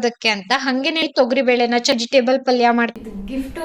ಅದಕ್ಕೆ ಅಂತ ಹಂಗೇನೆ ತೊಗರಿ ಬೇಳೆನ ವೆಜಿಟೇಬಲ್ ಪಲ್ಯ ಮಾಡ್ತಿದ್ದೆ ಗಿಫ್ಟ್.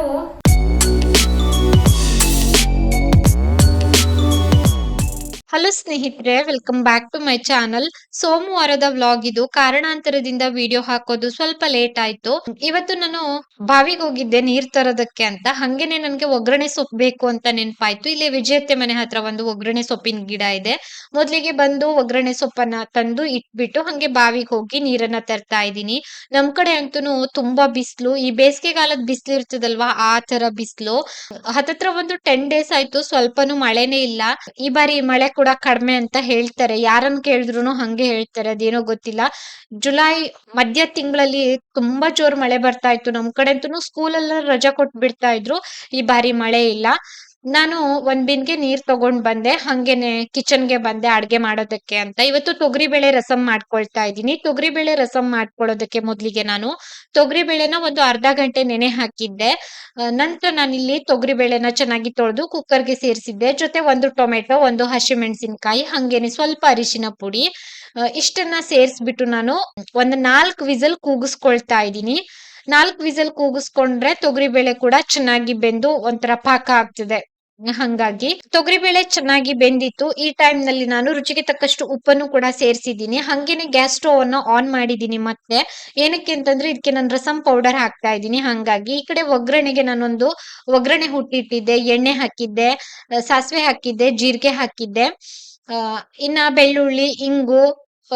ಹಲೋ ಸ್ನೇಹಿತರೆ, welcome back to my channel. ಸೋಮವಾರದ ವ್ಲಾಗ್ ಇದು. ಕಾರಣಾಂತರದಿಂದ ವಿಡಿಯೋ ಹಾಕೋದು ಸ್ವಲ್ಪ ಲೇಟ್ ಆಯ್ತು. ಇವತ್ತು ನಾನು ಬಾವಿಗೆ ಹೋಗಿದ್ದೆ ನೀರ್ ತರೋದಕ್ಕೆ ಅಂತ. ಹಂಗೇನೆ ನನ್ಗೆ ಒಗ್ಗರಣೆ ಸೊಪ್ಪು ಬೇಕು ಅಂತ ನೆನಪಾಯ್ತು. ಇಲ್ಲಿ ವಿಜಯತ್ತೆ ಮನೆ ಹತ್ರ ಒಂದು ಒಗ್ಗರಣೆ ಸೊಪ್ಪಿನ ಗಿಡ ಇದೆ. ಮೊದ್ಲಿಗೆ ಬಂದು ಒಗ್ಗರಣೆ ಸೊಪ್ಪನ್ನ ತಂದು ಇಟ್ಬಿಟ್ಟು ಹಂಗೆ ಬಾವಿಗೆ ಹೋಗಿ ನೀರನ್ನ ತರ್ತಾ ಇದ್ದೀನಿ. ನಮ್ ಕಡೆ ಅಂತೂ ತುಂಬಾ ಬಿಸ್ಲು, ಈ ಬೇಸಿಗೆಗಾಲದ ಬಿಸ್ಲು ಇರ್ತದಲ್ವಾ ಆ ತರ ಬಿಸ್ಲು. ಹತ್ತತ್ರ ಒಂದು 10 ಡೇಸ್ ಆಯ್ತು, ಸ್ವಲ್ಪನೂ ಮಳೆನೇ ಇಲ್ಲ. ಈ ಬಾರಿ ಮಳೆ ಕೂಡ ಕಡಿಮೆ ಅಂತ ಹೇಳ್ತಾರೆ. ಯಾರನ್ನ ಕೇಳಿದ್ರು ಹಂಗೆ ಹೇಳ್ತಾರೆ, ಅದೇನೋ ಗೊತ್ತಿಲ್ಲ. ಜುಲೈ ಮಧ್ಯ ತಿಂಗಳಲ್ಲಿ ತುಂಬಾ ಜೋರ್ ಮಳೆ ಬರ್ತಾ ಇತ್ತು. ನಮ್ ಕಡೆ ಅಂತೂ ಸ್ಕೂಲ್ ಎಲ್ಲ ರಜಾ ಕೊಟ್ಟು ಬಿಡ್ತಾ ಇದ್ರು. ಈ ಬಾರಿ ಮಳೆ ಇಲ್ಲ. ನಾನು ಒಂದ್ ಬಿನ್ಗೆ ನೀರ್ ತಗೊಂಡ್ ಬಂದೆ, ಹಂಗೇನೆ ಕಿಚನ್ಗೆ ಬಂದೆ ಅಡ್ಗೆ ಮಾಡೋದಕ್ಕೆ ಅಂತ. ಇವತ್ತು ತೊಗರಿಬೇಳೆ ರಸಂ ಮಾಡ್ಕೊಳ್ತಾ ಇದ್ದೀನಿ. ತೊಗರಿಬೇಳೆ ರಸಂ ಮಾಡ್ಕೊಳ್ಳೋದಕ್ಕೆ ಮೊದ್ಲಿಗೆ ನಾನು ತೊಗರಿಬೇಳೆನ ಒಂದು ಅರ್ಧ ಗಂಟೆ ನೆನೆ ಹಾಕಿದ್ದೆ. ನಂತರ ನಾನಿಲ್ಲಿ ತೊಗರಿಬೇಳೆನ ಚೆನ್ನಾಗಿ ತೊಳೆದು ಕುಕ್ಕರ್ಗೆ ಸೇರಿಸಿದ್ದೆ. ಜೊತೆ ಒಂದು ಟೊಮೆಟೊ, ಒಂದು ಹಸಿಮೆಣಸಿನಕಾಯಿ, ಹಂಗೇನೆ ಸ್ವಲ್ಪ ಅರಿಶಿನ ಪುಡಿ, ಇಷ್ಟನ್ನ ಸೇರಿಸ್ಬಿಟ್ಟು ನಾನು ಒಂದು 4 ವಿಸಲ್ ಕೂಗಿಸ್ಕೊಳ್ತಾ ಇದ್ದೀನಿ. 4 ವಿಸಲ್ ಕೂಗಿಸ್ಕೊಂಡ್ರೆ ತೊಗರಿಬೇಳೆ ಕೂಡ ಚೆನ್ನಾಗಿ ಬೆಂದು ಒಂಥರ ಪಾಕ ಆಗ್ತದೆ. ಹಂಗಾಗಿ ತೊಗರಿಬೇಳೆ ಚೆನ್ನಾಗಿ ಬೆಂದಿತ್ತು. ಈ ಟೈಮ್ ನಲ್ಲಿ ನಾನು ರುಚಿಗೆ ತಕ್ಕಷ್ಟು ಉಪ್ಪನ್ನು ಕೂಡ ಸೇರಿಸಿದ್ದೀನಿ. ಹಂಗೇನೆ ಗ್ಯಾಸ್ ಸ್ಟೋವ್ ಅನ್ನು ಆನ್ ಮಾಡಿದ್ದೀನಿ. ಮತ್ತೆ ಏನಕ್ಕೆ ಅಂತಂದ್ರೆ ಇದಕ್ಕೆ ನಾನು ರಸಂ ಪೌಡರ್ ಹಾಕ್ತಾ ಇದ್ದೀನಿ. ಹಂಗಾಗಿ ಈ ಕಡೆ ಒಗ್ಗರಣೆಗೆ ನಾನೊಂದು ಒಗ್ಗರಣೆ ಹುಟ್ಟಿಟ್ಟಿದ್ದೆ, ಎಣ್ಣೆ ಹಾಕಿದ್ದೆ, ಸಾಸಿವೆ ಹಾಕಿದ್ದೆ, ಜೀರಿಗೆ ಹಾಕಿದ್ದೆ, ಇನ್ನ ಬೆಳ್ಳುಳ್ಳಿ, ಇಂಗು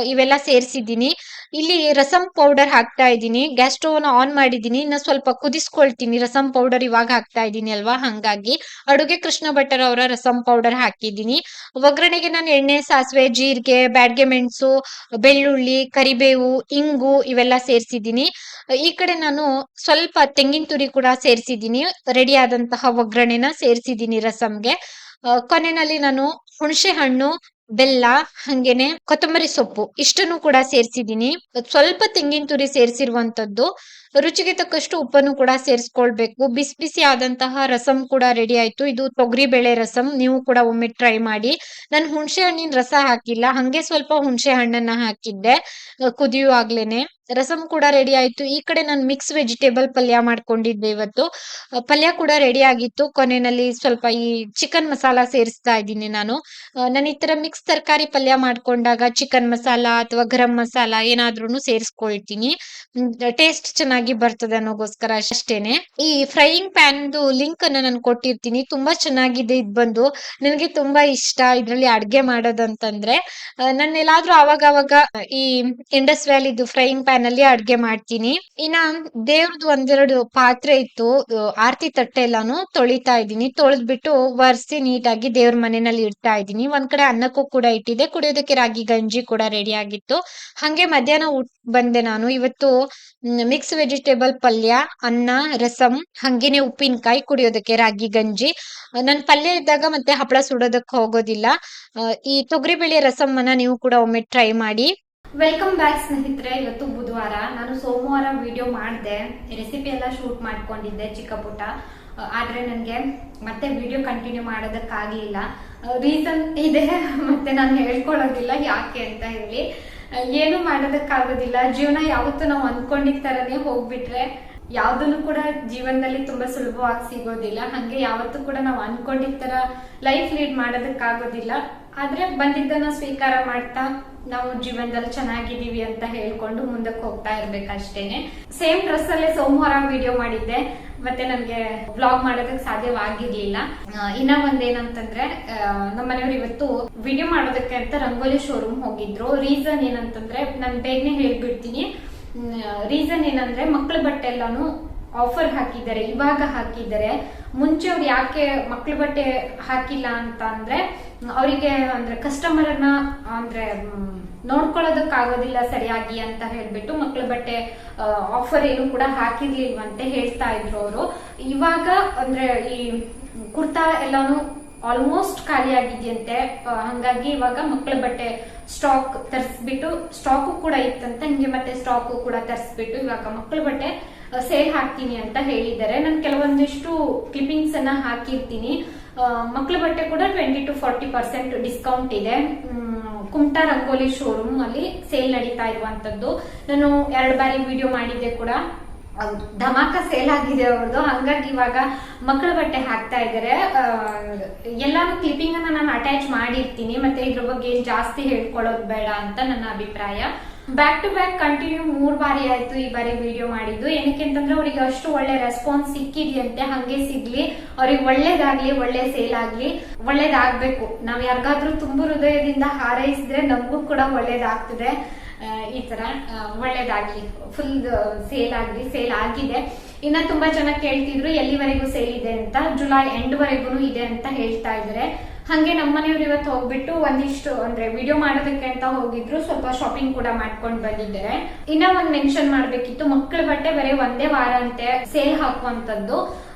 ಇವೆಲ್ಲ ಸೇರಿಸಿದ್ದೀನಿ. ಇಲ್ಲಿ ರಸಂ ಪೌಡರ್ ಹಾಕ್ತಾ ಇದ್ದೀನಿ. ಗ್ಯಾಸ್ ಸ್ಟೋವ್ ನ ಆನ್ ಮಾಡಿದ್ದೀನಿ. ಇನ್ನ ಸ್ವಲ್ಪ ಕುದಿಸ್ಕೊಳ್ತೀನಿ. ರಸಂ ಪೌಡರ್ ಇವಾಗ ಹಾಕ್ತಾ ಇದ್ದೀನಿ ಅಲ್ವಾ, ಹಂಗಾಗಿ ಅಡುಗೆ ಕೃಷ್ಣ ಭಟ್ಟರ್ ಅವರ ರಸಂ ಪೌಡರ್ ಹಾಕಿದ್ದೀನಿ. ಒಗ್ಗರಣೆಗೆ ನಾನು ಎಣ್ಣೆ, ಸಾಸಿವೆ, ಜೀರಿಗೆ, ಬ್ಯಾಡ್ಗೆ ಮೆಣಸು, ಬೆಳ್ಳುಳ್ಳಿ, ಕರಿಬೇವು, ಇಂಗು ಇವೆಲ್ಲ ಸೇರಿಸಿದ್ದೀನಿ. ಈ ಕಡೆ ನಾನು ಸ್ವಲ್ಪ ತೆಂಗಿನ ತುರಿ ಕೂಡ ಸೇರಿಸಿದ್ದೀನಿ. ರೆಡಿ ಆದಂತಹ ಒಗ್ಗರಣೆನ ಸೇರಿಸಿದ್ದೀನಿ ರಸಂಗೆ. ಕೊನೆಯಲ್ಲಿ ನಾನು ಹುಣಸೆ ಹಣ್ಣು, ಬೆಲ್ಲ, ಹಂಗೇನೆ ಕೊತ್ತಂಬರಿ ಸೊಪ್ಪು ಇಷ್ಟನ್ನು ಕೂಡ ಸೇರಿಸಿದ್ದೀನಿ. ಸ್ವಲ್ಪ ತೆಂಗಿನ ತುರಿ ಸೇರಿಸಿರುವಂತದ್ದು. ರುಚಿಗೆ ತಕ್ಕಷ್ಟು ಉಪ್ಪನ್ನು ಕೂಡ ಸೇರಿಸ್ಕೊಳ್ಬೇಕು. ಬಿಸಿ ಬಿಸಿ ಆದಂತಹ ರಸಂ ಕೂಡ ರೆಡಿ ಆಯ್ತು. ಇದು ತೊಗರಿಬೇಳೆ ರಸಂ. ನೀವು ಕೂಡ ಒಮ್ಮೆ ಟ್ರೈ ಮಾಡಿ. ನಾನು ಹುಣಸೆ ಹಣ್ಣಿನ ರಸ ಹಾಕಿಲ್ಲ, ಹಂಗೆ ಸ್ವಲ್ಪ ಹುಣಸೆ ಹಣ್ಣನ್ನ ಹಾಕಿದ್ದೆ ಕುದಿಯುವಾಗ್ಲೇನೆ. ರಸಂ ಕೂಡ ರೆಡಿ ಆಯ್ತು. ಈ ಕಡೆ ನಾನು ಮಿಕ್ಸ್ ವೆಜಿಟೇಬಲ್ ಪಲ್ಯ ಮಾಡ್ಕೊಂಡಿದ್ದೆ ಇವತ್ತು. ಪಲ್ಯ ಕೂಡ ರೆಡಿ ಆಗಿತ್ತು. ಕೊನೆಯಲ್ಲಿ ಸ್ವಲ್ಪ ಈ ಚಿಕನ್ ಮಸಾಲಾ ಸೇರಿಸ್ತಾ ಇದ್ದೀನಿ ನಾನು. ನಾನು ಈ ತರ ಮಿಕ್ಸ್ ತರಕಾರಿ ಪಲ್ಯ ಮಾಡ್ಕೊಂಡಾಗ ಚಿಕನ್ ಮಸಾಲ ಅಥವಾ ಗರಂ ಮಸಾಲ ಏನಾದ್ರೂ ಸೇರಿಸ್ಕೊಳ್ತೀನಿ. ಟೇಸ್ಟ್ ಚೆನ್ನಾಗಿ ಬರ್ತದೆ ಅನ್ನೋಗೋಸ್ಕರ ಅಷ್ಟೇನೆ. ಈ ಫ್ರೈಯಿಂಗ್ ಪ್ಯಾನ್ ಲಿಂಕ್ ಅನ್ನ ನಾನು ಕೊಟ್ಟಿರ್ತೀನಿ. ತುಂಬಾ ಚೆನ್ನಾಗಿದೆ ಇದು ಬಂದು. ನನಗೆ ತುಂಬಾ ಇಷ್ಟ ಇದ್ರಲ್ಲಿ ಅಡ್ಗೆ ಮಾಡೋದಂತಂದ್ರೆ. ನಾನು ಎಲ್ಲಾದ್ರೂ ಅವಾಗ ಈ ಇಂಡಸ್ ವ್ಯಾಲಿದು ಫ್ರೈಯಿಂಗ್ ಪ್ಯಾನ್ ಅಲ್ಲಿ ಅಡ್ಗೆ ಮಾಡ್ತೀನಿ. ಇನ್ನ ದೇವ್ರದ್ದು ಒಂದೆರಡು ಪಾತ್ರೆ ಇತ್ತು, ಆರತಿ ತಟ್ಟೆ ಎಲ್ಲಾನು ತೊಳಿತಾ ಇದ್ದೀನಿ. ತೊಳೆದ್ಬಿಟ್ಟು ಒರೆಸಿ ನೀಟಾಗಿ ದೇವ್ರ ಮನೆಯಲ್ಲಿ ಇಡ್ತಾ ಇದ್ದೀನಿ. ಒಂದ್ ಕಡೆ ಅನ್ನಕ್ಕೂ ಕೂಡ ಇಟ್ಟಿದೆ. ಕುಡಿಯೋದಕ್ಕೆ ರಾಗಿ ಗಂಜಿ ಕೂಡ ರೆಡಿ ಆಗಿತ್ತು. ಹಂಗೆ ಮಧ್ಯಾಹ್ನ ಬಂದೆ ನಾನು. ಇವತ್ತು ಮಿಕ್ಸ್ ವೆಜಿಟೇಬಲ್ ಪಲ್ಯ, ಅನ್ನ, ರಸಂ, ಹಂಗೇನೆ ಉಪ್ಪಿನಕಾಯಿ, ಕುಡಿಯೋದಕ್ಕೆ ರಾಗಿ ಗಂಜಿ. ನನ್ ಪಲ್ಯ ಇದ್ದಾಗ ಮತ್ತೆ ಹಪ್ಪಳ ಸುಡೋದಕ್ಕೆ ಹೋಗೋದಿಲ್ಲ. ಈ ತೊಗರಿಬೇಳೆ ರಸಂನ ನೀವು ಕೂಡ ಒಮ್ಮೆ ಟ್ರೈ ಮಾಡಿ. ವೆಲ್ಕಮ್ ಬ್ಯಾಕ್ ಸ್ನೇಹಿತರೆ. ಇವತ್ತು ಬುಧವಾರ. ನಾನು ಸೋಮವಾರ ವಿಡಿಯೋ ಮಾಡಿದೆ, ರೆಸಿಪಿ ಎಲ್ಲ ಶೂಟ್ ಮಾಡ್ಕೊಂಡಿದ್ದೆ ಚಿಕ್ಕ ಪುಟ್ಟ. ಆದ್ರೆ ನನಗೆ ಮತ್ತೆ ವಿಡಿಯೋ ಕಂಟಿನ್ಯೂ ಮಾಡೋದಕ್ಕಾಗಲಿಲ್ಲ. ರೀಸನ್ ಇದೆ, ಮತ್ತೆ ನಾನು ಹೇಳ್ಕೊಳ್ಳೋದಿಲ್ಲ ಯಾಕೆ ಅಂತ ಹೇಳಿ. ಏನು ಮಾಡೋದಕ್ಕಾಗೋದಿಲ್ಲ. ಜೀವನ ಯಾವತ್ತೂ ನಾವು ಅಂದ್ಕೊಂಡಿದ್ದ ತರನೇ ಹೋಗ್ಬಿಟ್ರೆ ಯಾವ್ದನ್ನು ಕೂಡ ಜೀವನದಲ್ಲಿ ತುಂಬಾ ಸುಲಭವಾಗಿ ಸಿಗೋದಿಲ್ಲ. ಹಂಗೆ ಯಾವತ್ತೂ ಕೂಡ ನಾವು ಅನ್ಕೊಂಡಿದ್ದ ತರ ಲೈಫ್ ಲೀಡ್ ಮಾಡೋದಕ್ಕಾಗೋದಿಲ್ಲ. ಆದ್ರೆ ಬಂದಿದ್ದನ್ನ ಸ್ವೀಕಾರ ಮಾಡ್ತಾ ನಾವು ಜೀವನದಲ್ಲಿ ಚೆನ್ನಾಗಿದೀವಿ ಅಂತ ಹೇಳ್ಕೊಂಡು ಮುಂದಕ್ಕೆ ಹೋಗ್ತಾ ಇರ್ಬೇಕಷ್ಟೇನೆ. ಸೇಮ್ ಡ್ರೆಸ್ ಅಲ್ಲೇ ಸೋಮವಾರ ವಿಡಿಯೋ ಮಾಡಿದ್ದೆ, ಮತ್ತೆ ನನ್ಗೆ ವ್ಲಾಗ್ ಮಾಡೋದಕ್ಕೆ ಸಾಧ್ಯವಾಗಿರ್ಲಿಲ್ಲ. ಇನ್ನ ಒಂದೇನಂತಂದ್ರೆ, ನಮ್ಮನೆಯವರು ಇವತ್ತು ವಿಡಿಯೋ ಮಾಡೋದಕ್ಕೆ ಅಂತ ರಂಗೋಲಿ ಶೋರೂಮ್ ಹೋಗಿದ್ರು. ರೀಸನ್ ಏನಂತಂದ್ರೆ, ನಾನು ಬೇಗನೆ ಹೇಳ್ಬಿಡ್ತೀನಿ. ರೀಸನ್ ಏನಂದ್ರೆ, ಮಕ್ಕಳ ಬಟ್ಟೆ ಎಲ್ಲಾನು ಆಫರ್ ಹಾಕಿದ್ದಾರೆ, ಇವಾಗ ಹಾಕಿದ್ದಾರೆ. ಮುಂಚೆ ಅವ್ರು ಯಾಕೆ ಮಕ್ಕಳ ಬಟ್ಟೆ ಹಾಕಿಲ್ಲ ಅಂತ ಅಂದ್ರೆ, ಅವರಿಗೆ ಅಂದ್ರೆ ಕಸ್ಟಮರ್ ಅನ್ನ ಅಂದ್ರೆ ನೋಡ್ಕೊಳ್ಳೋದಕ್ಕಾಗೋದಿಲ್ಲ ಸರಿಯಾಗಿ ಅಂತ ಹೇಳ್ಬಿಟ್ಟು ಮಕ್ಕಳ ಬಟ್ಟೆ ಆಫರ್ ಏನು ಕೂಡ ಹಾಕಿರ್ಲಿಲ್ವಂತೆ ಹೇಳ್ತಾ ಇದ್ರು ಅವರು. ಇವಾಗ ಅಂದ್ರೆ ಈ ಕುರ್ತಾ ಎಲ್ಲಾನು ಆಲ್ಮೋಸ್ಟ್ ಖಾಲಿ ಆಗಿದೆಯಂತೆ. ಹಂಗಾಗಿ ಇವಾಗ ಮಕ್ಕಳ ಬಟ್ಟೆ ಸ್ಟಾಕ್ ತರಿಸ್ಬಿಟ್ಟು, ಸ್ಟಾಕು ಕೂಡ ಇತ್ತಂತೆ, ಹಿಂಗೆ ಮತ್ತೆ ಸ್ಟಾಕು ಕೂಡ ತರಿಸ್ಬಿಟ್ಟು ಇವಾಗ ಮಕ್ಕಳ ಬಟ್ಟೆ ಸೇಲ್ ಹಾಕ್ತೀನಿ ಅಂತ ಹೇಳಿದ್ದಾರೆ. ನಾನು ಕೆಲವೊಂದಿಷ್ಟು ಕ್ಲಿಪ್ಪಿಂಗ್ಸ್ ಅನ್ನ ಹಾಕಿರ್ತೀನಿ. ಮಕ್ಕಳ ಬಟ್ಟೆ ಕೂಡ 20 to 40% ಡಿಸ್ಕೌಂಟ್ ಇದೆ. ಕುಮಟಾ ರಂಗೋಲಿ ಶೋರೂಮ್ ಅಲ್ಲಿ ಸೇಲ್ ನಡೀತಾ ಇರುವಂತದ್ದು. ನಾನು 2 ಬಾರಿ ವಿಡಿಯೋ ಮಾಡಿದ್ದೆ ಕೂಡ, ಧಮಾಕ ಸೇಲ್ ಆಗಿದೆ ಅವ್ರದ್ದು. ಹಂಗಾಗಿ ಇವಾಗ ಮಕ್ಕಳ ಬಟ್ಟೆ ಹಾಕ್ತಾ ಇದಾರೆ. ಎಲ್ಲಾನು ಕ್ಲಿಪ್ಪಿಂಗ್ ಅನ್ನ ನಾನು ಅಟ್ಯಾಚ್ ಮಾಡಿರ್ತೀನಿ, ಮತ್ತೆ ಇದ್ರ ಬಗ್ಗೆ ಜಾಸ್ತಿ ಹೇಳ್ಕೊಳ್ಳೋದು ಬೇಡ ಅಂತ ನನ್ನ ಅಭಿಪ್ರಾಯ. ಬ್ಯಾಕ್ ಟು ಬ್ಯಾಕ್ ಕಂಟಿನ್ಯೂ 3 ಬಾರಿ ಆಯ್ತು ಈ ಬಾರಿ ವಿಡಿಯೋ ಮಾಡಿದ್ದು. ಏನಕ್ಕೆ ಅಂತಂದ್ರೆ ಅವ್ರಿಗೆ ಅಷ್ಟು ಒಳ್ಳೆ ರೆಸ್ಪಾನ್ಸ್ ಸಿಕ್ಕಿದೆಯಂತೆ. ಹಂಗೆ ಸಿಗ್ಲಿ, ಅವ್ರಿಗೆ ಒಳ್ಳೇದಾಗ್ಲಿ, ಒಳ್ಳೆ ಸೇಲ್ ಆಗ್ಲಿ, ಒಳ್ಳೇದಾಗ್ಬೇಕು. ನಾವ್ ಯಾರಿಗಾದ್ರೂ ತುಂಬಾ ಹೃದಯದಿಂದ ಹಾರೈಸಿದ್ರೆ ನಮಗೂ ಕೂಡ ಒಳ್ಳೇದಾಗ್ತದೆ. ಈ ತರ ಒಳ್ಳೇದಾಗ್ಲಿ, ಫುಲ್ ಸೇಲ್ ಆಗ್ಲಿ. ಸೇಲ್ ಆಗಿದೆ. ಇನ್ನ ತುಂಬಾ ಜನ ಕೇಳ್ತಿದ್ರು ಎಲ್ಲಿವರೆಗೂ ಸೇಲ್ ಇದೆ ಅಂತ. ಜುಲೈ ಎಂಡ್ ವರೆಗೂ ಇದೆ ಅಂತ ಹೇಳ್ತಾ ಇದಾರೆ. ಹಂಗೆ ನಮ್ಮನೆಯವ್ರು ಇವತ್ತು ಹೋಗ್ಬಿಟ್ಟು ಒಂದಿಷ್ಟು ಅಂದ್ರೆ ವಿಡಿಯೋ ಮಾಡೋದಕ್ಕೆ ಅಂತ ಹೋಗಿದ್ರು, ಸ್ವಲ್ಪ ಶಾಪಿಂಗ್ ಕೂಡ ಮಾಡ್ಕೊಂಡು ಬಂದಿದ್ದಾರೆ. ಇನ್ನ ಒಂದ್ ಮೆನ್ಷನ್ ಮಾಡ್ಬೇಕಿತ್ತು, ಮಕ್ಕಳ ಬಟ್ಟೆ ಬರೀ 1 ವಾರ ಅಂತೆ ಸೇಲ್ ಹಾಕುವಂತದ್ದು.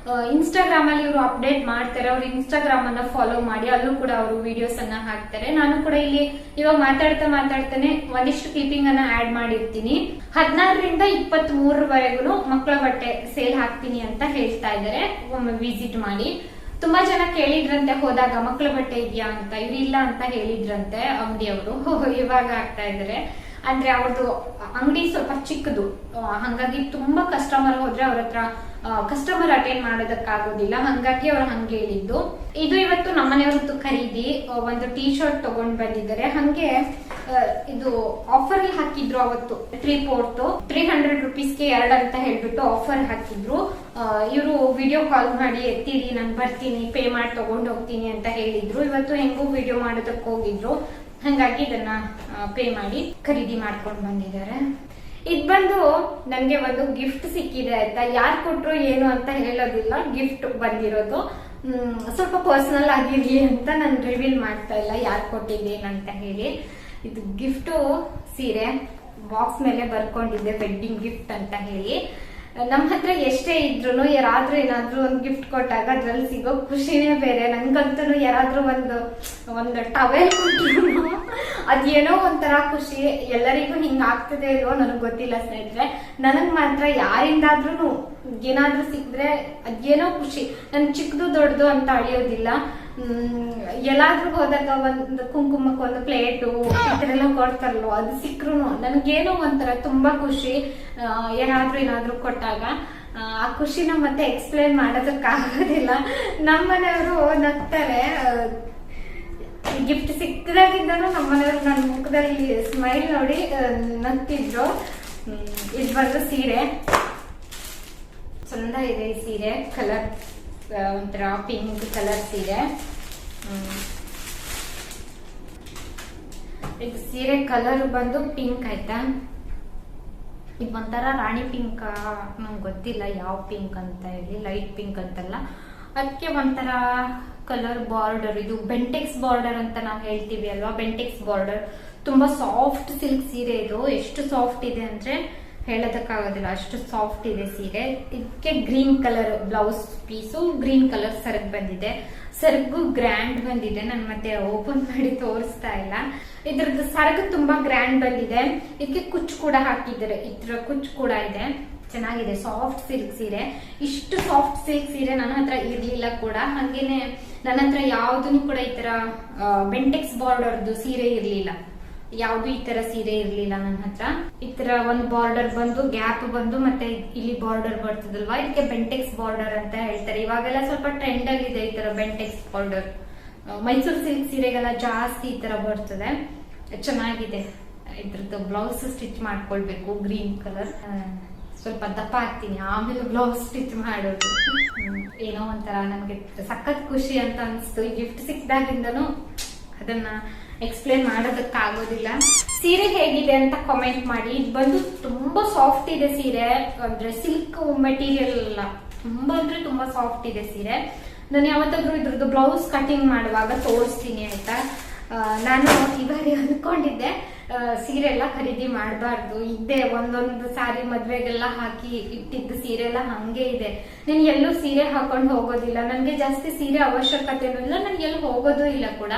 ಇನ್ಸ್ಟಾಗ್ರಾಮ್ ಅಲ್ಲಿ ಇವರು ಅಪ್ಡೇಟ್ ಮಾಡ್ತಾರೆ. ಅವ್ರು ಇನ್ಸ್ಟಾಗ್ರಾಮ್ ಅನ್ನ ಫಾಲೋ ಮಾಡಿ, ಅಲ್ಲೂ ಕೂಡ ಅವರು ವಿಡಿಯೋಸ್ ಅನ್ನ ಹಾಕ್ತಾರೆ. ನಾನು ಕೂಡ ಇಲ್ಲಿ ಇವಾಗ ಮಾತಾಡ್ತಾನೆ ಒಂದಿಷ್ಟು ಕ್ಲಿಪ್ಪಿಂಗ್ ಅನ್ನ ಆಡ್ ಮಾಡಿರ್ತೀನಿ. 16ರಿಂದ 23 ಮಕ್ಕಳ ಬಟ್ಟೆ ಸೇಲ್ ಹಾಕ್ತೀನಿ ಅಂತ ಹೇಳ್ತಾ ಇದ್ದಾರೆ. ಒಮ್ಮೆ ವಿಸಿಟ್ ಮಾಡಿ. ತುಂಬಾ ಜನ ಕೇಳಿದ್ರಂತೆ ಹೋದಾಗ ಮಕ್ಕಳ ಬಟ್ಟೆ ಇದೆಯಾ ಅಂತ, ಇವ್ರು ಇಲ್ಲ ಅಂತ ಹೇಳಿದ್ರಂತೆ ಅಂಗಡಿಯವರು. ಇವಾಗ ಆಗ್ತಾ ಇದಾರೆ. ಅಂದ್ರೆ ಅವ್ರದ್ದು ಅಂಗಡಿ ಸ್ವಲ್ಪ ಚಿಕ್ಕದು, ಹಂಗಾಗಿ ತುಂಬಾ ಕಸ್ಟಮರ್ ಹೋದ್ರೆ ಅವ್ರ ಹತ್ರ ಕಸ್ಟಮರ್ ಅಟೆಂಡ್ ಮಾಡೋದಕ್ಕಾಗೋದಿಲ್ಲ. ಹಂಗಾಗಿ ಅವ್ರು ಹಂಗೆ ಹೇಳಿದ್ದು. ಇದು ಇವತ್ತು ನಮ್ಮನೆಯವ್ರದ್ದು ಖರೀದಿ. ಒಂದು ಟೀ ಶರ್ಟ್ ತಗೊಂಡ್ ಬಂದಿದ್ದಾರೆ. ಹಂಗೆ ಇದು ಆಫರ್ ಅಲ್ಲಿ ಹಾಕಿದ್ರು ಅವತ್ತು 3/4 300 ರುಪೀಸ್ಗೆ 2 ಅಂತ ಹೇಳ್ಬಿಟ್ಟು ಆಫರ್ ಹಾಕಿದ್ರು. ಇವರು ವಿಡಿಯೋ ಕಾಲ್ ಮಾಡಿ ಎತ್ತಿರಿ, ನಾನು ಬರ್ತೀನಿ, ಪೇ ಮಾಡಿ ತಗೊಂಡ್ ಹೋಗ್ತೀನಿ ಅಂತ ಹೇಳಿದ್ರು. ಇವತ್ತು ಹೆಂಗೂ ವಿಡಿಯೋ ಮಾಡೋದಕ್ಕೆ ಹೋಗಿದ್ರು, ಹಂಗಾಗಿ ಇದನ್ನ ಪೇ ಮಾಡಿ ಖರೀದಿ ಮಾಡ್ಕೊಂಡು ಬಂದಿದ್ದಾರೆ. ಇದ್ ಬಂದು ನನ್ಗೆ ಒಂದು ಗಿಫ್ಟ್ ಸಿಕ್ಕಿದೆ ಆಯ್ತಾ. ಯಾರು ಕೊಟ್ರು ಏನು ಅಂತ ಹೇಳೋದಿಲ್ಲ, ಗಿಫ್ಟ್ ಬಂದಿರೋದು. ಸ್ವಲ್ಪ ಪರ್ಸನಲ್ ಆಗಿರ್ಲಿ ಅಂತ ನಾನು ರಿವೀಲ್ ಮಾಡ್ತಾ ಇಲ್ಲ ಯಾರು ಕೊಟ್ಟಿದ್ದೇನಂತ ಹೇಳಿ. ಇದು ಗಿಫ್ಟ್ ಸೀರೆ, ಬಾಕ್ಸ್ ಮೇಲೆ ಬರ್ಕೊಂಡಿದ್ದೆ ವೆಡ್ಡಿಂಗ್ ಗಿಫ್ಟ್ ಅಂತ ಹೇಳಿ. ನಮ್ಮ ಹತ್ರ ಎಷ್ಟೇ ಇದ್ರು ಯಾರಾದ್ರೂ ಏನಾದ್ರೂ ಒಂದು ಗಿಫ್ಟ್ ಕೊಟ್ಟಾಗ ಅದ್ರಲ್ಲಿ ಸಿಗೋ ಖುಷಿನೇ ಬೇರೆ. ನಂಗಂತೂ ಯಾರಾದ್ರೂ ಒಂದು ಟವೆಲ್ ಕೊಟ್ಟರು ಅದೇನೋ ಒಂಥರ ಖುಷಿ. ಎಲ್ಲರಿಗೂ ಹಿಂಗ ಆಗ್ತದೆ ಇಲ್ವೋ ನನಗ್ ಗೊತ್ತಿಲ್ಲ ಸ್ನೇಹಿತರೆ, ನನಗ್ ಮಾತ್ರ ಯಾರಿಂದಾದ್ರೂ ಏನಾದ್ರೂ ಸಿಕ್ಕಿದ್ರೆ ಅದೇನೋ ಖುಷಿ. ನನ್ ಚಿಕ್ಕದು ದೊಡ್ಡದು ಅಂತ ಅಳಿಯೋದಿಲ್ಲ. ಎಲ್ಲಾದ್ರೂ ಹೋದಾಗ ಒಂದು ಕುಂಕುಮಕ್ಕೆ ಒಂದು ಪ್ಲೇಟು ಈ ತರ ಎಲ್ಲ ಕೊಡ್ತಾರಲ್ವ, ಅದು ಸಿಕ್ರು ನನ್ಗೇನೋ ಒಂಥರ ತುಂಬಾ ಖುಷಿ. ಯಾರಾದ್ರೂ ಏನಾದ್ರೂ ಕೊಟ್ಟಾಗ ಆ ಖುಷಿನ ಮತ್ತೆ ಎಕ್ಸ್ಪ್ಲೇನ್ ಮಾಡೋದಕ್ಕಾಗೋದಿಲ್ಲ. ನಮ್ಮನೆಯವರು ನಗ್ತಾರೆ. ಗಿಫ್ಟ್ ಸಿಕ್ಕದಾಗಿದ್ದಾನು ನಮ್ಮನೆಯವರು ನನ್ನ ಮುಖದಲ್ಲಿ ಸ್ಮೈಲ್ ನೋಡಿ ನಗ್ತಿದ್ರು. ಇದು ಬಂದು ಸೀರೆ ಚಂದ ಇದೆ. ಈ ಸೀರೆ ಕಲರ್ ಒಂಥರ ಪಿಂಕ್ ಕಲರ್ ಸೀರೆ. ಇದು ಸೀರೆ ಕಲರ್ ಬಂದು ಪಿಂಕ್ ಆಯ್ತಾ. ಇದು ಒಂಥರ ರಾಣಿ ಪಿಂಕ್, ನಂಗೆ ಗೊತ್ತಿಲ್ಲ ಯಾವ ಪಿಂಕ್ ಅಂತ ಹೇಳಿ. ಲೈಟ್ ಪಿಂಕ್ ಅಂತಲ್ಲ, ಅದಕ್ಕೆ ಒಂಥರ ಕಲರ್ ಬಾರ್ಡರ್. ಇದು ಬೆಂಟೆಕ್ಸ್ ಬಾರ್ಡರ್ ಅಂತ ನಾವು ಹೇಳ್ತೀವಿ ಅಲ್ವಾ, ಬೆಂಟೆಕ್ಸ್ ಬಾರ್ಡರ್. ತುಂಬಾ ಸಾಫ್ಟ್ ಸಿಲ್ಕ್ ಸೀರೆ ಇದು. ಎಷ್ಟು ಸಾಫ್ಟ್ ಇದೆ ಅಂದ್ರೆ ಹೇಳೋದಕ್ಕಾಗೋದಿಲ್ಲ, ಅಷ್ಟು ಸಾಫ್ಟ್ ಇದೆ ಸೀರೆ. ಇದಕ್ಕೆ green colour blouse piece, green colour ಸೆರಗ್ ಬಂದಿದೆ. ಸೆರಗು ಗ್ರ್ಯಾಂಡ್ ಬಂದಿದೆ. ನಾನು ಮತ್ತೆ ಓಪನ್ ಮಾಡಿ ತೋರಿಸ್ತಾ ಇಲ್ಲ. ಇದ್ರದ್ದು ಸೆರಗು ತುಂಬಾ ಗ್ರ್ಯಾಂಡ್ ಬಂದಿದೆ. ಇದಕ್ಕೆ ಕುಚ್ಚು ಕೂಡ ಹಾಕಿದ್ದಾರೆ. ಇದ್ರ ಕುಚ್ಚು ಕೂಡ ಇದೆ. ಚೆನ್ನಾಗಿದೆ. ಸಾಫ್ಟ್ ಸಿಲ್ಕ್ ಸೀರೆ. ಇಷ್ಟು ಸಾಫ್ಟ್ ಸಿಲ್ಕ್ ಸೀರೆ ನನ್ನ ಹತ್ರ ಇರ್ಲಿಲ್ಲ ಕೂಡ. ಹಂಗೇನೆ ನನ್ನ ಹತ್ರ ಯಾವ್ದನ್ನು ಕೂಡ ಈ ತರ ಬೆಂಟೆಕ್ಸ್ ಬಾರ್ಡರ್ದು ಸೀರೆ ಇರ್ಲಿಲ್ಲ. ಯಾವ್ದು ಈ ತರ ಸೀರೆ ಇರ್ಲಿಲ್ಲ ನನ್ನ ಹತ್ರ. ಈ ತರ ಒಂದು ಬಾರ್ಡರ್ ಬಂದು ಗ್ಯಾಪ್ ಬಂದು ಮತ್ತೆ ಇಲ್ಲಿ ಬಾರ್ಡರ್ ಬರ್ತದಲ್ವಾ, ಇದಕ್ಕೆ ಬೆಂಟೆಕ್ಸ್ ಬಾರ್ಡರ್ ಅಂತ ಹೇಳ್ತಾರೆ. ಇವಾಗೆಲ್ಲ ಸ್ವಲ್ಪ ಟ್ರೆಂಡ್ ಆಗಿದೆ ಈ ತರ ಬೆಂಟೆಕ್ಸ್ ಬಾರ್ಡರ್. ಮೈಸೂರು ಸಿಲ್ಕ್ ಸೀರೆಗೆಲ್ಲ ಜಾಸ್ತಿ ಈ ತರ ಬರ್ತದೆ. ಚೆನ್ನಾಗಿದೆ. ಇದ್ರದ್ದು ಬ್ಲೌಸ್ ಸ್ಟಿಚ್ ಮಾಡ್ಕೊಳ್ಬೇಕು, ಗ್ರೀನ್ ಕಲರ್. ಸ್ವಲ್ಪ ದಪ್ಪ ಹಾಕ್ತೀನಿ, ಆಮೇಲೆ ಬ್ಲೌಸ್ ಸ್ಟಿಚ್ ಮಾಡೋದು. ಏನೋ ಒಂಥರ ನನ್ಗೆ ಸಖತ್ ಖುಷಿ ಅಂತ ಅನ್ಸ್ತು. ಈ ಗಿಫ್ಟ್ ಸಿಕ್ಕಿದಾಗಿಂದನು ಅದನ್ನ ಎಕ್ಸ್ಪ್ಲೇನ್ ಮಾಡೋದಕ್ಕಾಗೋದಿಲ್ಲ. ಸೀರೆ ಹೇಗಿದೆ ಅಂತ ಕಾಮೆಂಟ್ ಮಾಡಿ. ಇದು ಬಂದು ತುಂಬಾ ಸಾಫ್ಟ್ ಇದೆ ಸೀರೆ, ಅಂದ್ರೆ ಸಿಲ್ಕ್ ಮೆಟೀರಿಯಲ್ ಅಲ್ಲ, ತುಂಬಾ ಅಂದ್ರೆ ತುಂಬಾ ಸಾಫ್ಟ್ ಇದೆ ಸೀರೆ. ನಾನು ಯಾವತ್ತಾದ್ರೂ ಇದ್ರದ್ದು ಬ್ಲೌಸ್ ಕಟಿಂಗ್ ಮಾಡುವಾಗ ತೋರಿಸ್ತೀನಿ ಆಯ್ತಾ. ನಾನು ಇವಾಗ ಅನ್ಕೊಂಡಿದ್ದೆ ಸೀರೆ ಎಲ್ಲ ಖರೀದಿ ಮಾಡಬಾರ್ದು. ಇದ್ದೆ ಒಂದೊಂದು ಸಾರಿ ಮದ್ವೆಗೆಲ್ಲ ಹಾಕಿ ಇಟ್ಟಿದ್ದು ಸೀರೆ ಎಲ್ಲ ಹಂಗೆ ಇದೆ. ನಾನು ಎಲ್ಲೂ ಸೀರೆ ಹಾಕೊಂಡು ಹೋಗೋದಿಲ್ಲ. ನನ್ಗೆ ಜಾಸ್ತಿ ಸೀರೆ ಅವಶ್ಯಕತೆನೂ ಇಲ್ಲ, ನನ್ಗೆ ಎಲ್ಲೂ ಹೋಗೋದು ಇಲ್ಲ ಕೂಡ.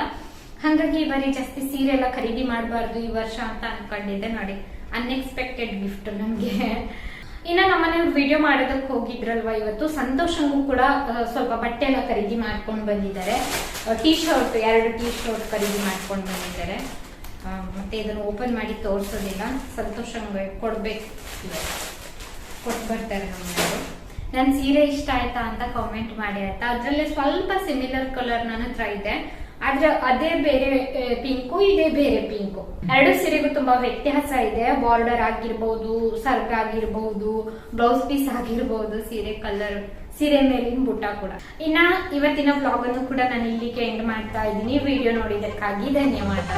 ಹಾಗಾಗಿ ಈ ಬಾರಿ ಜಾಸ್ತಿ ಸೀರೆ ಎಲ್ಲ ಖರೀದಿ ಮಾಡಬಾರ್ದು ಈ ವರ್ಷ ಅಂತ ಅನ್ಕೊಂಡಿದ್ದೆ. ನೋಡಿ, ಅನ್ಎಕ್ಸ್ಪೆಕ್ಟೆಡ್ ಗಿಫ್ಟ್ ನನ್ಗೆ. ಇನ್ನ ನಮ್ಮನೆಯವ್ರು ವಿಡಿಯೋ ಮಾಡೋದಕ್ಕೆ ಹೋಗಿದ್ರಲ್ವಾ ಇವತ್ತು, ಸಂತೋಷಂಗೂ ಕೂಡ ಸ್ವಲ್ಪ ಬಟ್ಟೆ ಎಲ್ಲ ಖರೀದಿ ಮಾಡ್ಕೊಂಡು ಬಂದಿದ್ದಾರೆ. ಟೀ ಶರ್ಟ್ 2 ಟೀ ಶರ್ಟ್ ಖರೀದಿ ಮಾಡ್ಕೊಂಡು ಬಂದಿದ್ದಾರೆ. ಮತ್ತೆ ಇದನ್ನು ಓಪನ್ ಮಾಡಿ ತೋರಿಸೋದಿಲ್ಲ. ಸಂತೋಷಂಗೆ ಕೊಡ್ಬೇಕು, ಕೊಟ್ಟು ಬರ್ತಾರೆ ನಮ್ಮನೆಯವರು. ನನ್ನ ಸೀರೆ ಇಷ್ಟ ಆಯ್ತಾ ಅಂತ ಕಾಮೆಂಟ್ ಮಾಡಿ ಆಯ್ತಾ. ಅದರಲ್ಲಿ ಸ್ವಲ್ಪ ಸಿಮಿಲರ್ ಕಲರ್ ನನ್ನ ಹತ್ರ ಇದೆ, ಆದ್ರೆ ಅದೇ ಬೇರೆ ಪಿಂಕು, ಇದೇ ಬೇರೆ ಪಿಂಕು. ಎರಡು ಸೀರೆಗೂ ತುಂಬಾ ವ್ಯತ್ಯಾಸ ಇದೆ. ಬಾರ್ಡರ್ ಆಗಿರ್ಬಹುದು, ಸರ್ಗ್ ಆಗಿರ್ಬಹುದು, ಬ್ಲೌಸ್ ಪೀಸ್ ಆಗಿರ್ಬಹುದು, ಸೀರೆ ಕಲರ್, ಸೀರೆ ಮೇಲಿನ ಬುಟ್ಟ ಕೂಡ. ಇನ್ನ ಇವತ್ತಿನ ಬ್ಲಾಗ್ ಅನ್ನು ಕೂಡ ನಾನು ಇಲ್ಲಿಗೆ ಎಂಡ್ ಮಾಡ್ತಾ ಇದ್ದೀನಿ. ವಿಡಿಯೋ ನೋಡಿದ್ದಕ್ಕಾಗಿ ಧನ್ಯವಾದ.